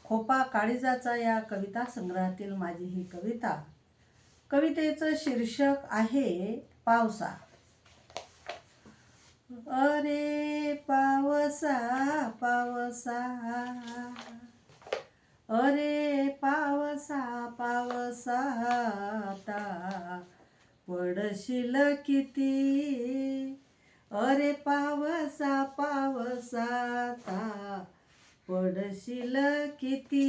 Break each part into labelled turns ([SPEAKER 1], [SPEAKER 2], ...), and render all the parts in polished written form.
[SPEAKER 1] खोपा काळीजाचा या कविता संग्रहातील माझी ही कविता. कवितेचं शीर्षक आहे पावसा. अरे पावसा पावसा, अरे पावसा पावसा, आता पडशील किती. अरे पावसा पावसा, आता पडशील किती.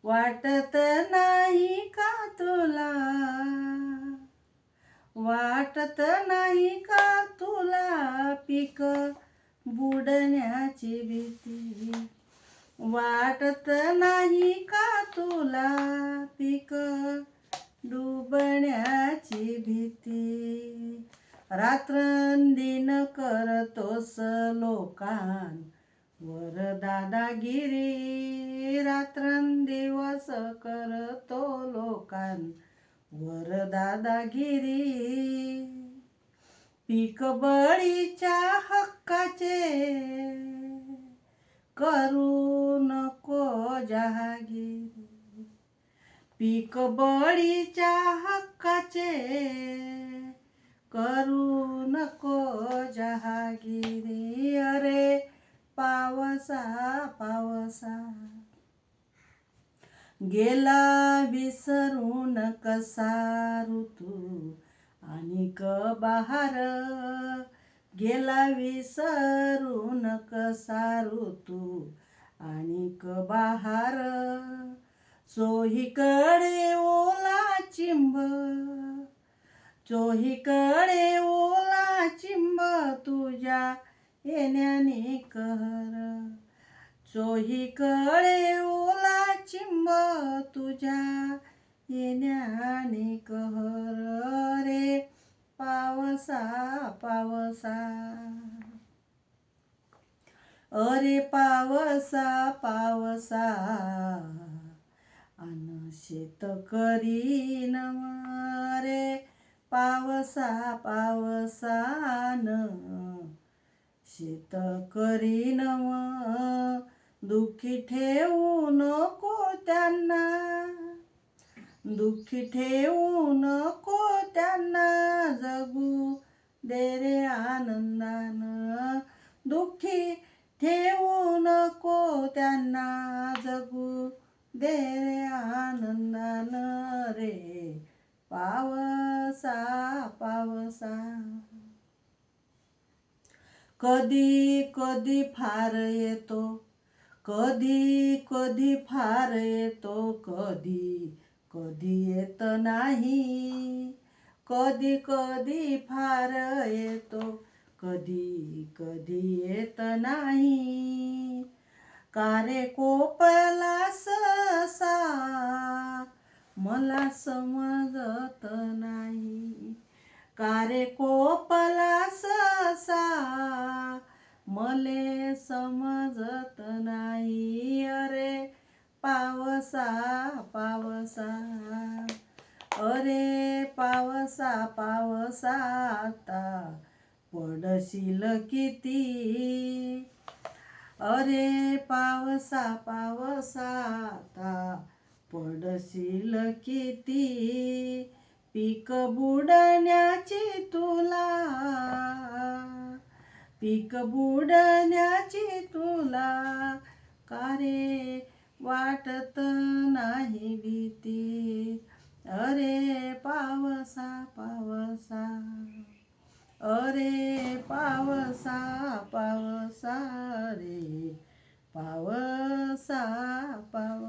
[SPEAKER 1] वाटत नाही का तुला, वाटत नाही का तुला, पीक बुडण्याची भीती. वाटत नाही का तुला, पीक डुबण्याची भीती. रात्रंदिन करतोस लोकांवर दादागिरी, रात्रंदिवस करतो लोकांवर दादागिरी. पीक बळीच्या हक्काचे करू नको जहागिरी. पीक बळीच्या हक्काचे करू नको जहागिरी. अरे पावसा पावसा, गेला विसरून कसा ऋतू आणिक बहार. गेला विसरून कसा ऋतू आणिक बहार. चोहीकडे ओला चिंब, चोहीकडे ओला चिंब, तुझ्या येण्याने कहर. चोहीकडे ओला चिंब, तुझ्या येण्याने कहर. रे पावसा पावसा, अरे पावसा पावसा, अन शेतकरी नम. रे पावसा पावसा, अन शेतकरी नम. दुःखी ठेवू नको त्यांना, दुःखी ठेवू नको त्यांना, जगू दे रे आनंदानं. दुःखी ठेवू नको त्यांना, जगू दे रे आनंदानं. रे पावसा पावसा, कधी कधी फार येतो, कधी कधी फार येतो, कधी कधी येत नाही. कधी कधी फार येतो, कधी कधी येत नाही. कारे कोपलास असा, मला समजत नाही. कारे कोपलास असा, मले समजत नाही. अरे पावसा पावसा, अरे पावसा पावसा, आता पडशील किती. अरे पावसा पावसा, आता पडशील किती. पीक बुडण्याची तुला, पीक बुडण्याची तुला, कारे वाटत नाही भीती. अरे पावसा पावसा, अरे पावसा पावसा, रे पावसा पावसा.